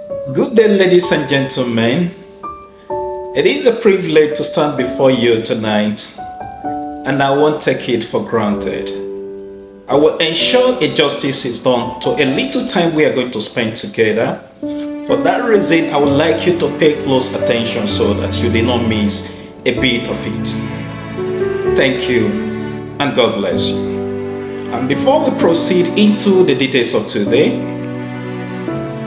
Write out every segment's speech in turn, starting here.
Good day, ladies and gentlemen. It is a privilege to stand before you tonight, and I won't take it for granted. I will ensure a justice is done to a little time we are going to spend together. For that reason, I would like you to pay close attention so that you do not miss a bit of it. Thank you, and God bless you. And before we proceed into the details of today,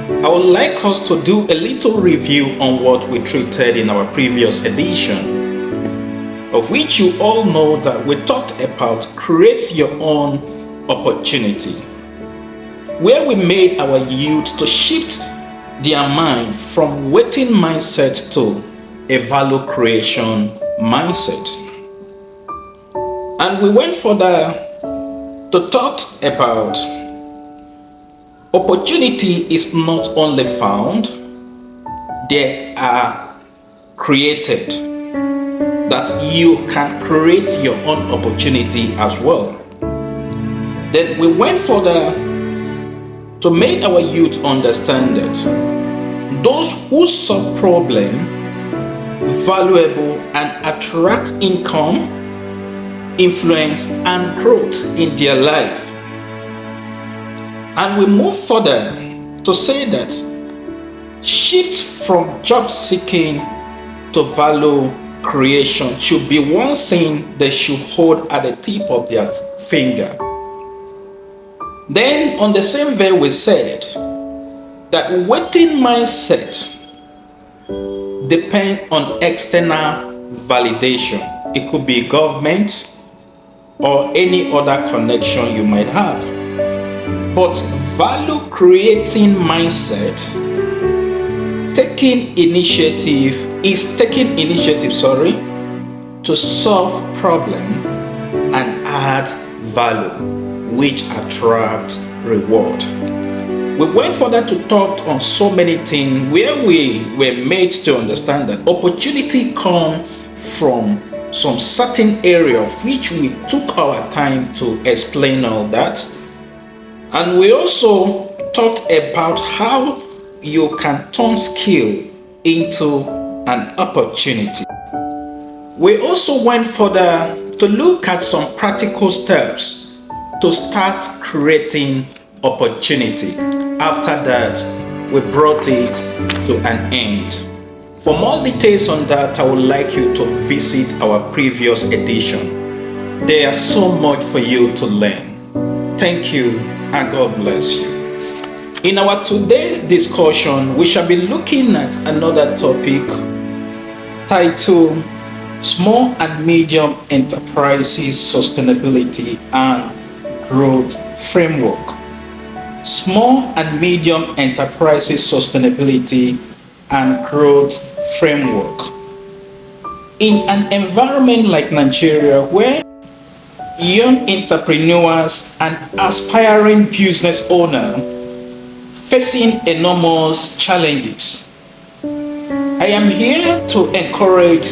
I would like us to do a little review on what we treated in our previous edition, of which you all know that we talked about create your own opportunity, where we made our youth to shift their mind from waiting mindset to a value creation mindset. And we went further to talk about opportunity is not only found, they are created. That you can create your own opportunity as well. Then we went further to make our youth understand that those who solve problem, valuable and attract income, influence and growth in their life. And we move further to say that shift from job seeking to value creation should be one thing they should hold at the tip of their finger. Then on the same vein we said that waiting mindset depends on external validation. It could be government or any other connection you might have. But value creating mindset taking initiative to solve problem and add value which attract reward. We went further to talk on so many things where we were made to understand that opportunity come from some certain area of which we took our time to explain all that. And we also talked about how you can turn skill into an opportunity. We also went further to look at some practical steps to start creating opportunity. After that, we brought it to an end. For more details on that, I would like you to visit our previous edition. There is so much for you to learn. Thank you. And God bless you. In our today's discussion, we shall be looking at another topic titled Small and Medium Enterprises Sustainability and Growth Framework. Small and Medium Enterprises Sustainability and Growth Framework. In an environment like Nigeria, where young entrepreneurs and aspiring business owners facing enormous challenges, I am here to encourage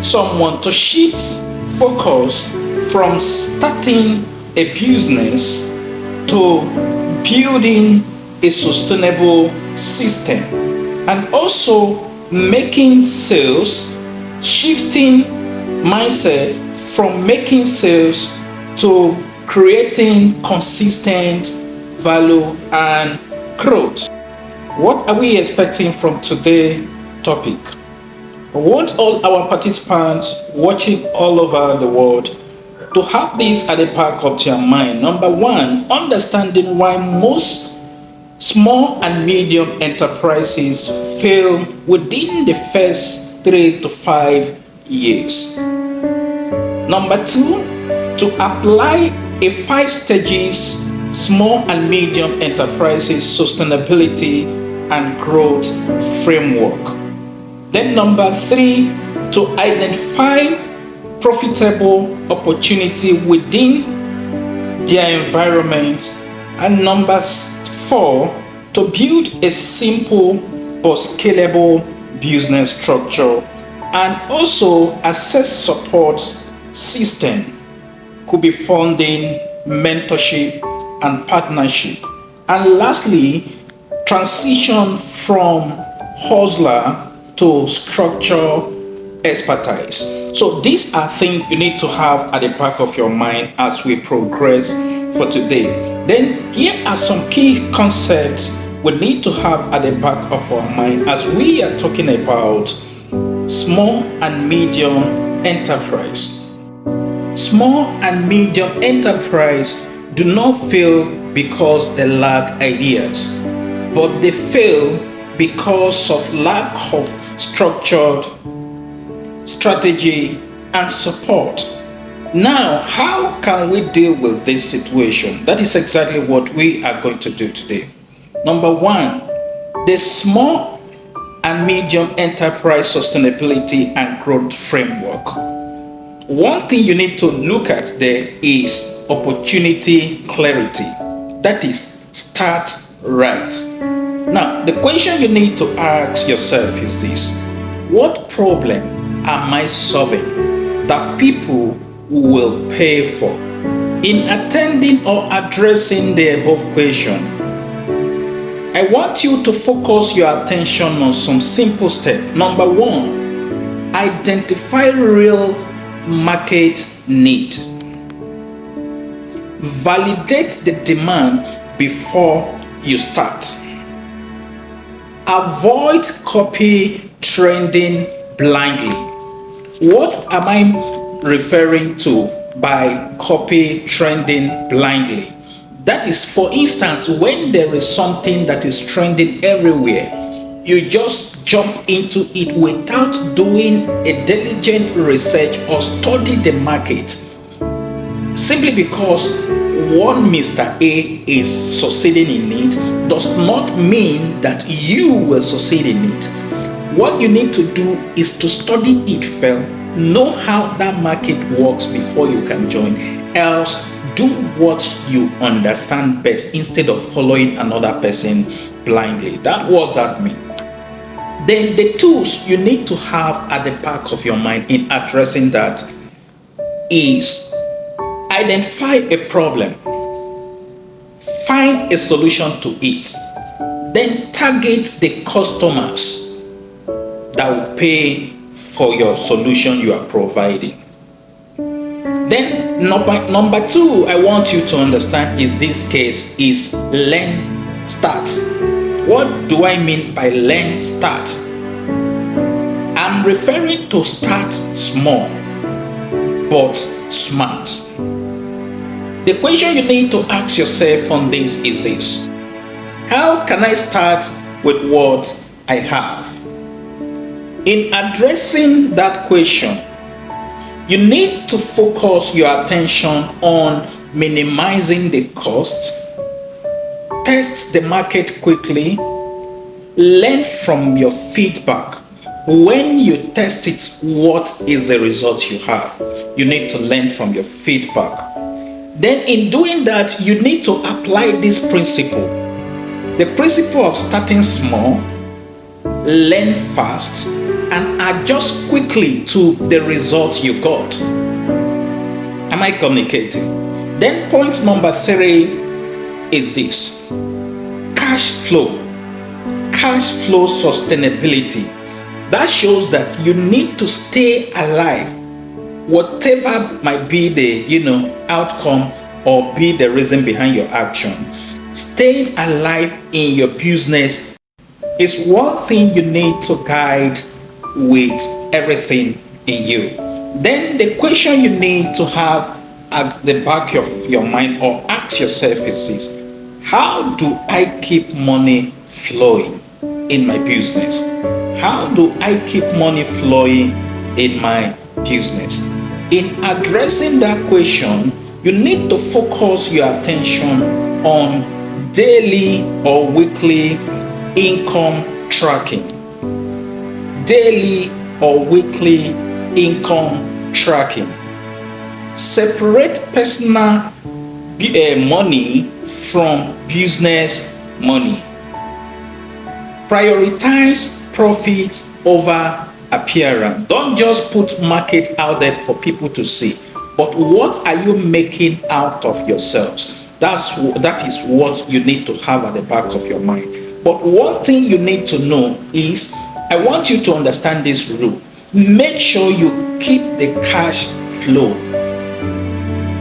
someone to shift focus from starting a business to building a sustainable system, and also making sales, shifting mindset from making sales to creating consistent value and growth. What are we expecting from today's topic? I want all our participants watching all over the world to have this at the back of their mind. Number one, understanding why most small and medium enterprises fail within the first 3 to 5 years. Number two, to apply a 5 stages small and medium enterprises sustainability and growth framework. Then number 3, to identify profitable opportunity within their environment. And number 4, to build a simple but scalable business structure and also assess support system. Could be funding, mentorship and partnership. And lastly, transition from hustler to structure expertise. So these are things you need to have at the back of your mind as we progress for today. Then here are some key concepts we need to have at the back of our mind as we are talking about small and medium enterprise. Small and medium enterprise do not fail because they lack ideas, but they fail because of lack of structured strategy and support. Now, how can we deal with this situation? That is exactly what we are going to do today. Number one, the small and medium enterprise sustainability and growth framework. One thing you need to look at there is opportunity clarity. That is, start right. Now, the question you need to ask yourself is this: what problem am I solving that people will pay for? In attending or addressing the above question, I want you to focus your attention on some simple steps. Number one, identify real market need. Validate the demand before you start. Avoid copy trending blindly. What am I referring to by copy trending blindly? That is, for instance, when there is something that is trending everywhere, you just jump into it without doing a diligent research or study the market. Simply because one Mr. A is succeeding in it does not mean that you will succeed in it. What you need to do is to study it first, know how that market works before you can join, else do what you understand best instead of following another person blindly. That's what that means. Then the tools you need to have at the back of your mind in addressing that is identify a problem, find a solution to it, then target the customers that will pay for your solution you are providing. Then number two, I want you to understand is this case is learn, start. What do I mean by learn, start? I'm referring to start small but smart. The question you need to ask yourself on this is this: how can I start with what I have? In addressing that question, you need to focus your attention on minimizing the cost, test the market quickly, learn from your feedback. When you test it, what is the result you have? You need to learn from your feedback. Then in doing that, you need to apply this principle. The principle of starting small, learn fast, and adjust quickly to the result you got. Am I communicating? Then point number three is this: cash flow. Cash flow sustainability. That shows that you need to stay alive, whatever might be the outcome or be the reason behind your action. Staying alive in your business is one thing you need to guide with everything in you. Then the question you need to have at the back of your mind or ask yourself is this: how do I keep money flowing in my business? How do I keep money flowing in my business? In addressing that question, you need to focus your attention on daily or weekly income tracking. Daily or weekly income tracking. Separate personal money from business money. Prioritize profit over appearance. Don't just put market out there for people to see, but what are you making out of yourselves? That is what you need to have at the back of your mind. But one thing you need to know is, I want you to understand this rule. Make sure you keep the cash flow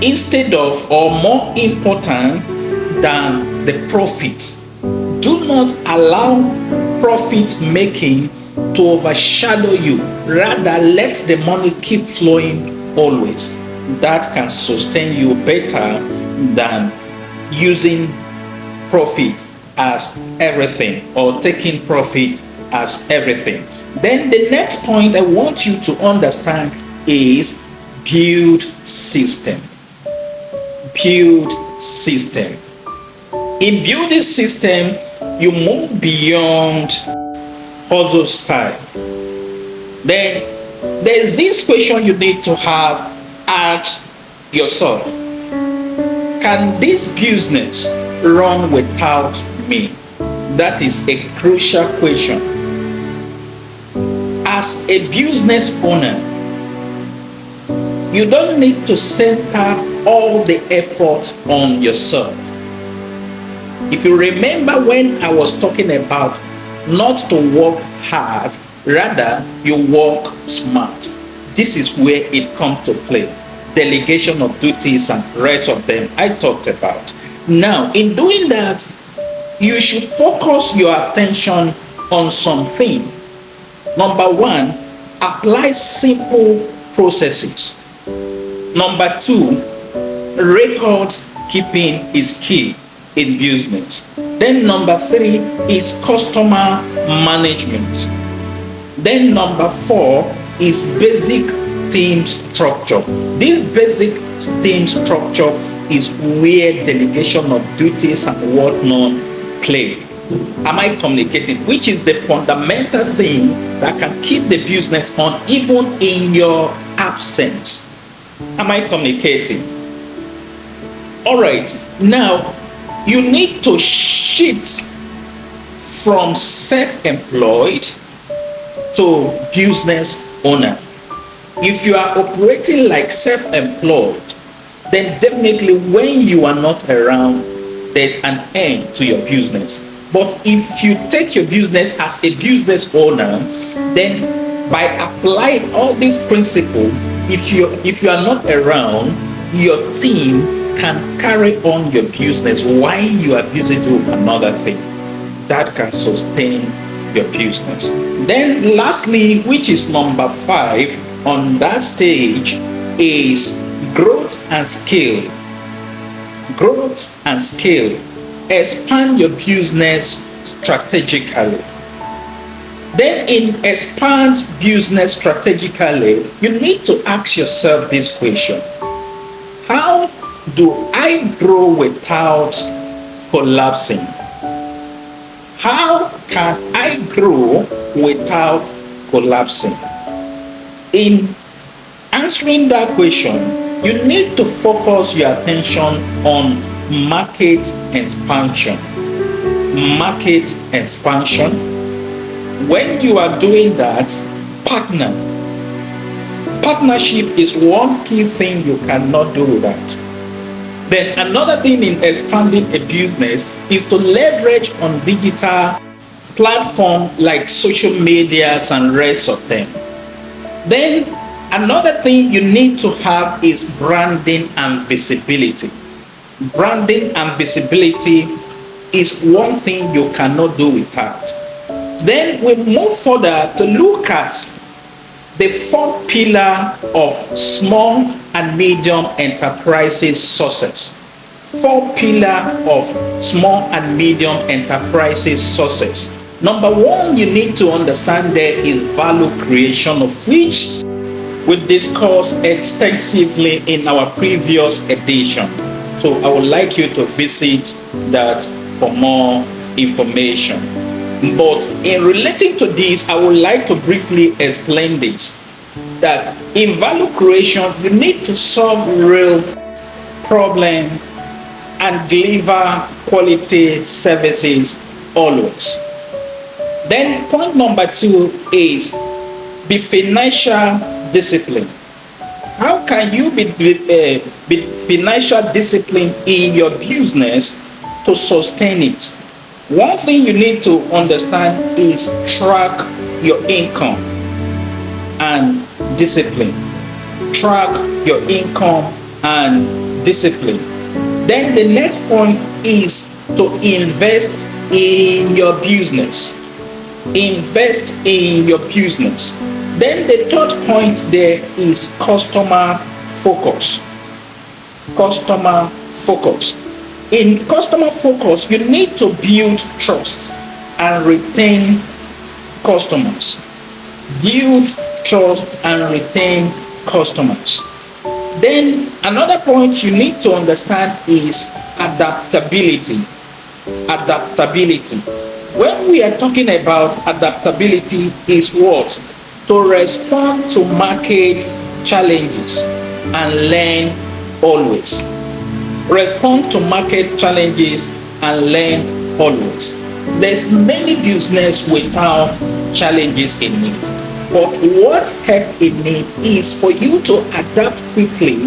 instead of, or more important than, the profit. Do not allow profit making to overshadow you. Rather, let the money keep flowing always. That can sustain you better than using profit as everything, or taking profit as everything. Then the next point I want you to understand is build system. Build system. In building system, you move beyond hustle style. Then there's this question you need to have asked yourself: can this business run without me? That is a crucial question. As a business owner, you don't need to center all the effort on yourself. If you remember when I was talking about not to work hard, rather you work smart. This is where it comes to play. Delegation of duties and rest of them I talked about. Now, in doing that, you should focus your attention on something. Number one, apply simple processes. Number two, record keeping is key in business. Then number three is customer management. Then number four is basic team structure. This basic team structure is where delegation of duties and whatnot play. Am I communicating? Which is the fundamental thing that can keep the business on even in your absence. Am I communicating? All right. Now, you need to shift from self-employed to business owner. If you are operating like self-employed, then definitely when you are not around, there's an end to your business. But if you take your business as a business owner, then by applying all these principles, if you are not around, your team can carry on your business while you are busy doing another thing. That can sustain your business. Then lastly, which is number 5 on that stage, is growth and scale. Growth and scale. Expand your business strategically. Then in expand business strategically, you need to ask yourself this question: how do I grow without collapsing? How can I grow without collapsing? In answering that question, you need to focus your attention on market expansion. Market expansion. When you are doing that, partnership is one key thing you cannot do without. Then another thing in expanding a business is to leverage on digital platforms like social medias and rest of them. Then another thing you need to have is branding and visibility. Branding and visibility is one thing you cannot do without. Then we move further to look at the 4 pillars of small and medium enterprises success. 4 pillars of small and medium enterprises success. Number 1, you need to understand there is value creation, of which we discussed extensively in our previous edition. So I would like you to visit that for more information. But in relating to this, I would like to briefly explain this: that in value creation, you need to solve real problem and deliver quality services always. Then point number 2 is be financial discipline. How can you be financial discipline in your business to sustain it? One thing you need to understand is track your income and discipline. Track your income and discipline. Then the next point is to invest in your business. Invest in your business. Then the third point there is customer focus. Customer focus. In customer focus, you need to build trust and retain customers. Build trust and retain customers. Then another point you need to understand is adaptability. Adaptability. When we are talking about adaptability, is what? To respond to market challenges and learn always. Respond to market challenges and learn always. There's many business without challenges in it. But what help in it is for you to adapt quickly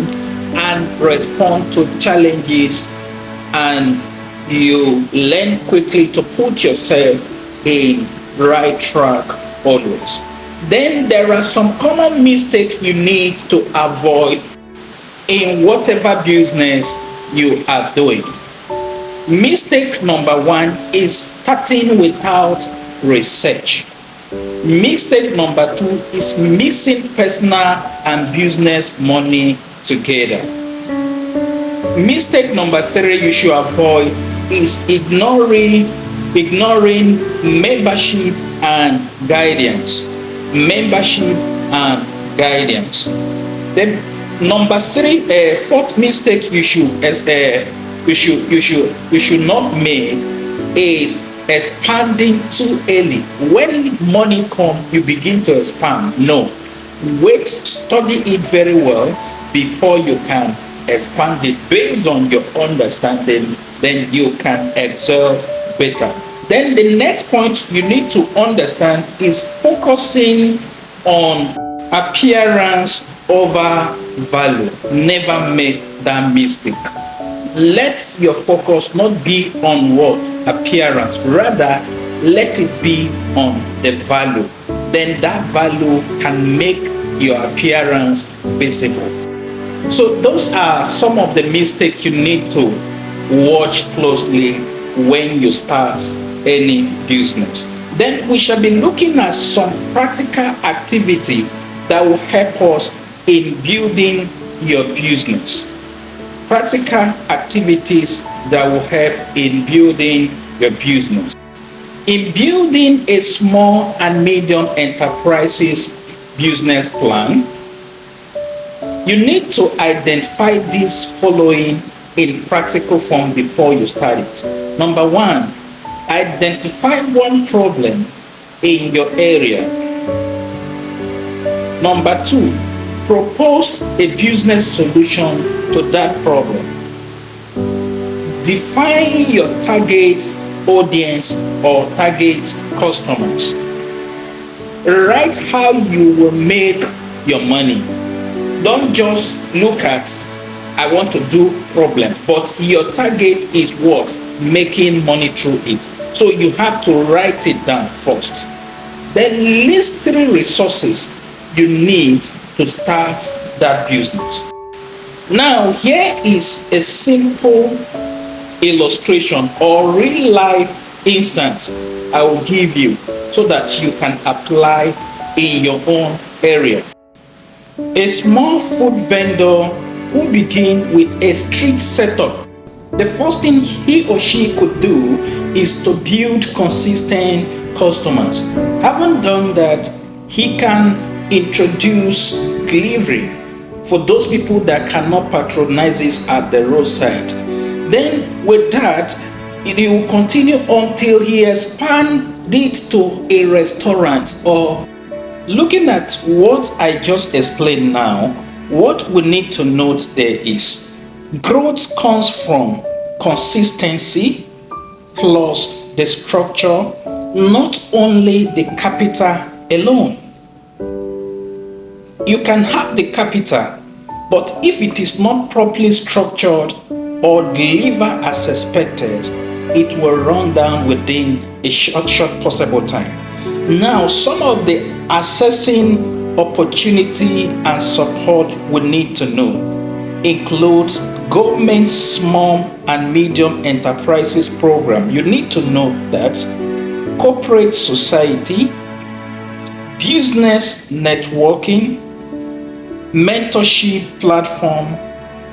and respond to challenges, and you learn quickly to put yourself in right track always. Then there are some common mistakes you need to avoid in whatever business you are doing. Mistake number one is starting without research. Mistake number two is mixing personal and business money together. Mistake number three you should avoid is ignoring membership and guidance. Membership and guidance. Then number three, fourth mistake you should not make is expanding too early. When money comes, you begin to expand. No, wait, study it very well before you can expand it based on your understanding. Then you can excel better. Then the next point you need to understand is focusing on appearance over value. Never make that mistake. Let your focus not be on what? Appearance. Rather, let it be on the value. Then that value can make your appearance visible. So those are some of the mistakes you need to watch closely when you start any business. Then we shall be looking at some practical activity that will help us in building your business. Practical activities that will help in building your business. In building a small and medium enterprises business plan, you need to identify these following in practical form before you start it. Number one, identify one problem in your area. Number two, propose a business solution to that problem. Define your target audience or target customers. Write how you will make your money. Don't just look at I want to do problem, but your target is what? Making money through it. So you have to write it down first. Then list 3 resources you need to start that business. Now here is a simple illustration or real life instance I will give you so that you can apply in your own area. A small food vendor who begin with a street setup. The first thing he or she could do is to build consistent customers. Having done that, he can introduce delivery for those people that cannot patronize this at the roadside. Then with that, he will continue until he expands it to a restaurant. Or looking at what I just explained now, what we need to note there is growth comes from consistency plus the structure, not only the capital alone. You can have the capital, but if it is not properly structured or deliver as expected, it will run down within a short possible time. Now, some of the assessing opportunity and support we need to know includes government small and medium enterprises program. You need to know that corporate society, business networking, mentorship platform,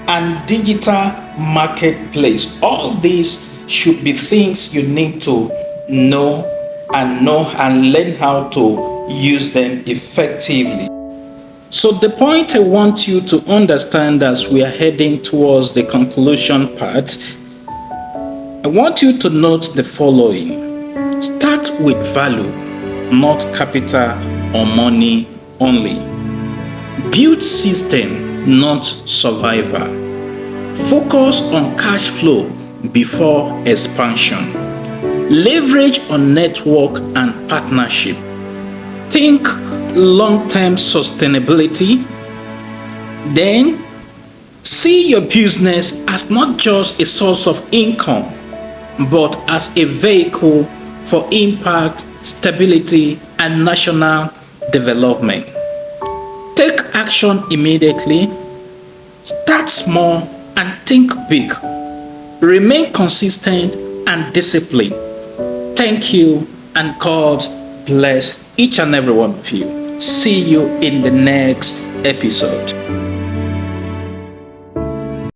and digital marketplace. All these should be things you need to know and learn how to use them effectively. So the point I want you to understand as we are heading towards the conclusion part, I want you to note the following. Start with value, not capital or money only. Build system, not survivor. Focus on cash flow before expansion. Leverage on network and partnership. Think long-term sustainability. Then see your business as not just a source of income, but as a vehicle for impact, stability, and national development. Take action immediately. Start small and think big. Remain consistent and disciplined. Thank you, and God bless each and every one of you. See you in the next episode.